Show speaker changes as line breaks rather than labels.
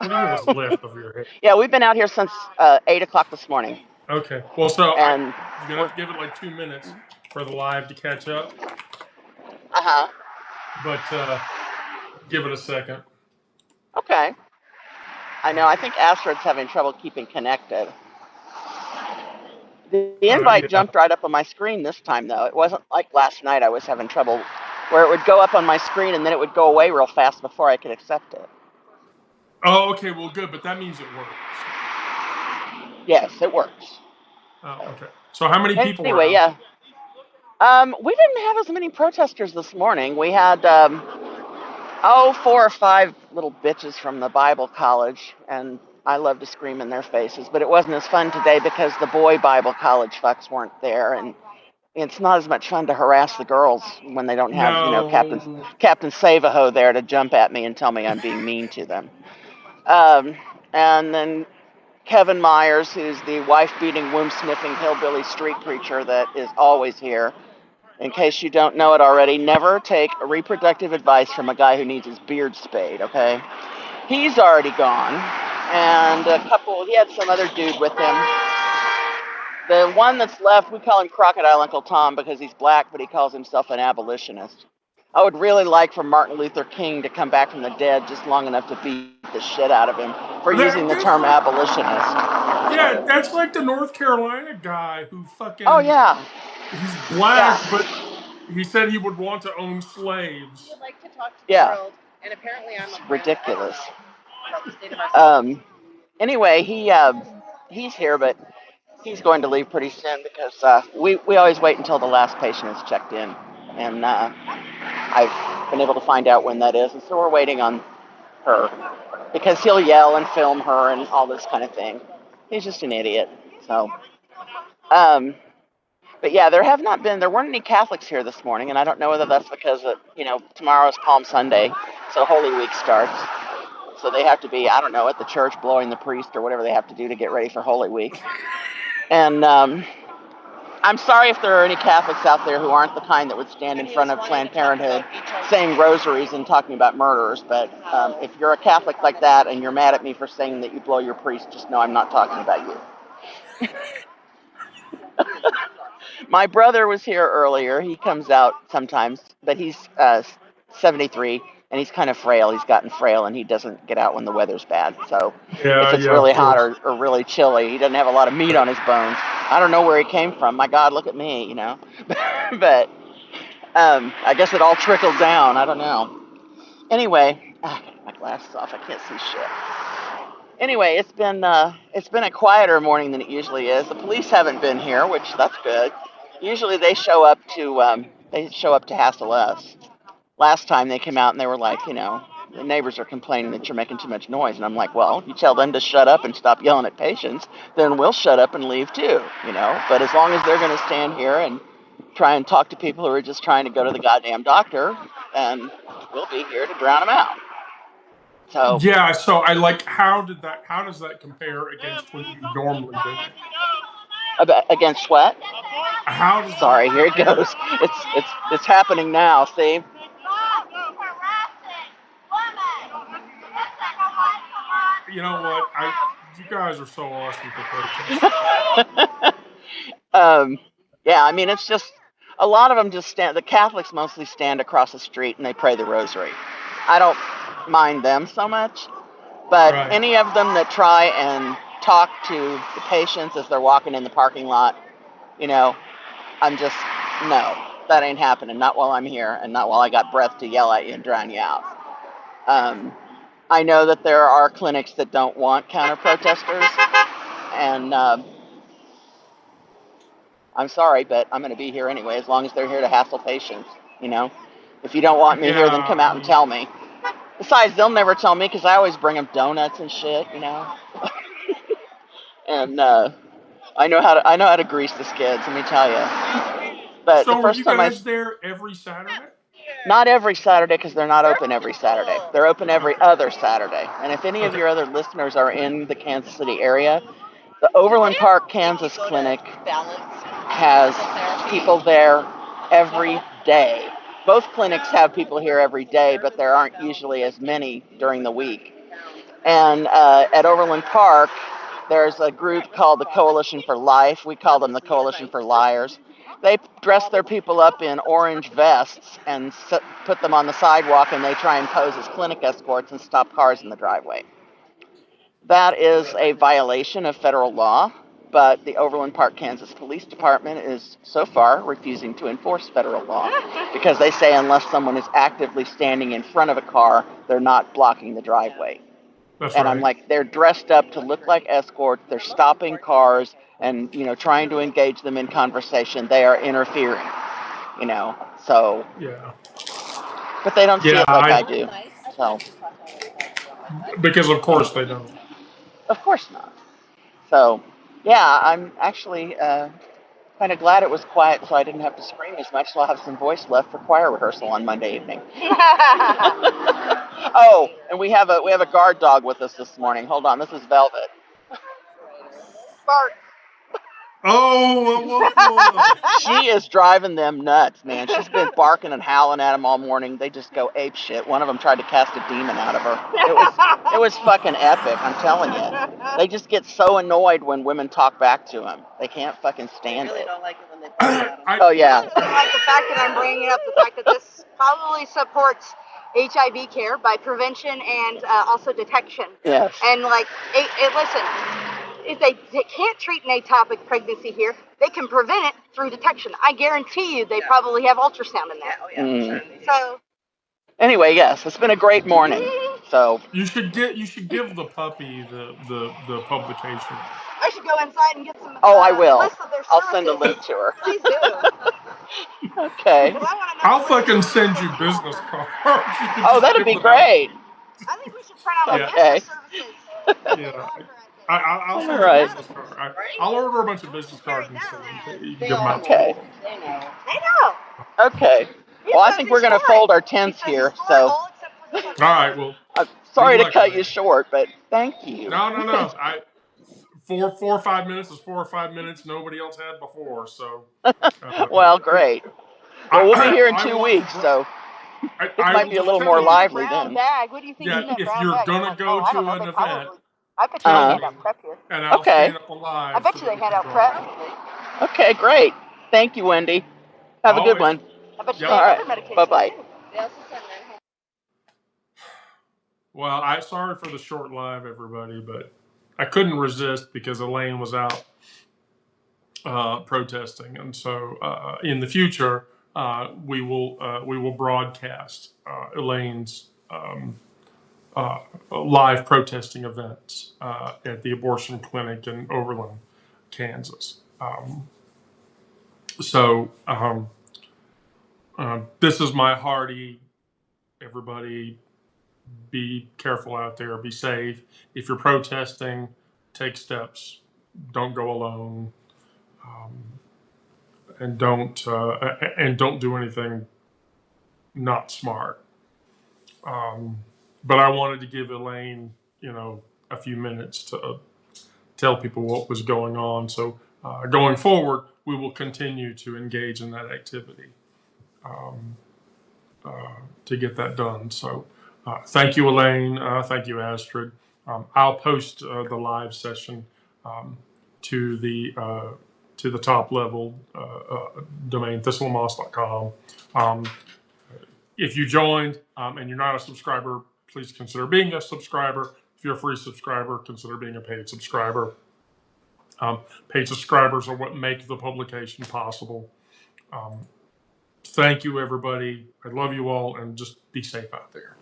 What do you mean what's left of your hair?
Yeah, we've been out here since 8 o'clock this morning.
Okay. Well, so
And
you're gonna have to give it like 2 minutes for the live to catch up,
uh-huh.
but give it a second.
Okay. I know. I think Astrid's having trouble keeping connected. The invite
Yeah.
jumped right up on my screen this time, though. It wasn't like last night I was having trouble where it would go up on my screen and then it would go away real fast before I could accept it.
Oh, okay. Well, good, but that means it works.
Yes, it works.
Oh, okay. So how many people are
Anyway,
out?
yeah. We didn't have as many protesters this morning. We had, 4 or 5 little bitches from the Bible college, and I love to scream in their faces, but it wasn't as fun today because the boy Bible college fucks weren't there, and it's not as much fun to harass the girls when they don't have,
No.
Captain Save-A-Ho there to jump at me and tell me I'm being mean to them. Um, and then Kevin Myers, who's the wife-beating, womb-sniffing hillbilly street preacher that is always here. In case you don't know it already, never take reproductive advice from a guy who needs his beard spayed, okay? He's already gone. And he had some other dude with him. The one that's left, we call him Crocodile Uncle Tom because he's black, but he calls himself an abolitionist. I would really like for Martin Luther King to come back from the dead just long enough to beat the shit out of him for using the term abolitionist.
Yeah, that's like the North Carolina guy who
Oh,
fucking
yeah.
he's black,
Yeah.
but he said he would want to own slaves.
He would like to talk to the world, and apparently I'm ridiculous. Anyway, he's here, but he's going to leave pretty soon because we always wait until the last patient is checked in, and I've been able to find out when that is, and so we're waiting on her because he'll yell and film her and all this kind of thing. He's just an idiot. So, but yeah, there weren't any Catholics here this morning, and I don't know whether that's because tomorrow's Palm Sunday, so Holy Week starts. So they have to be, I don't know, at the church blowing the priest or whatever they have to do to get ready for Holy Week. And I'm sorry if there are any Catholics out there who aren't the kind that would stand in front of Planned Parenthood saying rosaries and talking about murderers, but if you're a Catholic like that and you're mad at me for saying that you blow your priest, just know I'm not talking about you. My brother was here earlier. He comes out sometimes, but he's 73 and he's kind of frail. He's gotten frail and he doesn't get out when the weather's bad. So if it's
Of
really hot
course.
or really chilly, he doesn't have a lot of meat on his bones. I don't know where he came from. My God, look at me, but I guess it all trickled down. I don't know. Anyway, I got my glasses off. I can't see shit. Anyway, it's been a quieter morning than it usually is. The police haven't been here, which that's good. Usually they show up to hassle us. Last time they came out and they were like, the neighbors are complaining that you're making too much noise, and I'm like, well, you tell them to shut up and stop yelling at patients, then we'll shut up and leave too. But as long as they're going to stand here and try and talk to people who are just trying to go to the goddamn doctor, then we'll be here to drown them out. So
yeah, so I like how does that compare against when you normally do it?
against what?
How does
Sorry,
that
here it
compare?
goes. It's happening now. See?
You know what? You guys are so awesome for protesting.
Yeah, I mean, it's just a lot of them just stand. The Catholics mostly stand across the street and they pray the rosary. I don't mind them so much, but
Right.
any of them that try and talk to the patients as they're walking in the parking lot, I'm just, no, that ain't happening. Not while I'm here and not while I got breath to yell at you and drown you out. I know that there are clinics that don't want counter protesters, and I'm sorry, but I'm going to be here anyway, as long as they're here to hassle patients. If you don't want me here, then come out and tell me. Besides, they'll never tell me because I always bring them donuts and shit. And I know how to grease the skids. Let me tell you. But the
So are
first
you
time
guys there every Saturday?
not every Saturday because they're not open every Saturday. They're open every
Okay.
other Saturday. And if any of
Okay.
your other listeners are in the Kansas City area, the Overland Park, Kansas clinic has people there every day. Both clinics have people here every day, but there aren't usually as many during the week. And at Overland Park, there's a group called the Coalition for Life. We call them the Coalition for Liars. They dress their people up in orange vests and put them on the sidewalk, and they try and pose as clinic escorts and stop cars in the driveway. That is a violation of federal law, but the Overland Park, Kansas Police Department is so far refusing to enforce federal law because they say unless someone is actively standing in front of a car, they're not blocking the driveway.
That's
And
right.
I'm like, they're dressed up to look like escorts. They're stopping cars and, trying to engage them in conversation. They are interfering, so.
Yeah.
But they don't see
Yeah,
it like I do. So.
Because of course they don't.
Of course not. So, yeah, I'm actually kind of glad it was quiet so I didn't have to scream as much, so I'll have some voice left for choir rehearsal on Monday evening. Oh, and we have a guard dog with us this morning. Hold on, this is Velvet. Bart.
Oh,
She is driving them nuts, man. She's been barking and howling at them all morning. They just go ape shit. One of them tried to cast a demon out of her. It was fucking epic, I'm telling you. They just get so annoyed when women talk back to them. They can't fucking stand it.
Don't like it when they talk about them.
Oh, yeah.
I like the fact that I'm bringing up the fact that this probably supports HIV care by prevention and also detection.
Yes.
And listen, if they can't treat an ectopic pregnancy here, they can prevent it through detection. I guarantee you they probably have ultrasound in there. So.
Anyway, yes, it's been a great morning. So
you should give the puppy the publication.
I should go inside and get some.
Oh, I will.
List of their
I'll send a link to her.
Please do.
Okay.
I'll fucking send you business cards.
Oh, that'd be great.
I think we should print out
Okay.
business services.
Yeah. I'll send you a business card. I'll order a bunch of business cards and send them to you. Give them out.
Okay.
They know.
Okay. Well, I think we're going to fold our tents here, so.
All right, well.
Sorry to cut you short, but thank you.
No. 4 or 5 minutes is 4 or 5 minutes nobody else had before, so.
Well, great. Well, we'll be here in 2 weeks, so it might be a little more lively then.
Bag. What do you think?
Yeah, if you're gonna go to an event,
I bet you they hand out prep here.
and I'll stand up alive.
I bet you they hand out prep.
Okay, great. Thank you, Wendy. Have a good one.
I bet you
All right. Bye-bye.
Well, sorry for the short live, everybody, but I couldn't resist because Elaine was out protesting, and so in the future we will broadcast Elaine's live protesting events at the abortion clinic in Overland, Kansas. This is my hearty, everybody be careful out there, be safe. If you're protesting, take steps. Don't go alone, and don't do anything not smart. But I wanted to give Elaine, a few minutes to tell people what was going on. So going forward, we will continue to engage in that activity to get that done. So thank you, Elaine. Thank you, Astrid. I'll post the live session to the top level domain, thistleandmoss.com. If you joined and you're not a subscriber, please consider being a subscriber. If you're a free subscriber, consider being a paid subscriber. Paid subscribers are what make the publication possible. Thank you, everybody. I love you all, and just be safe out there.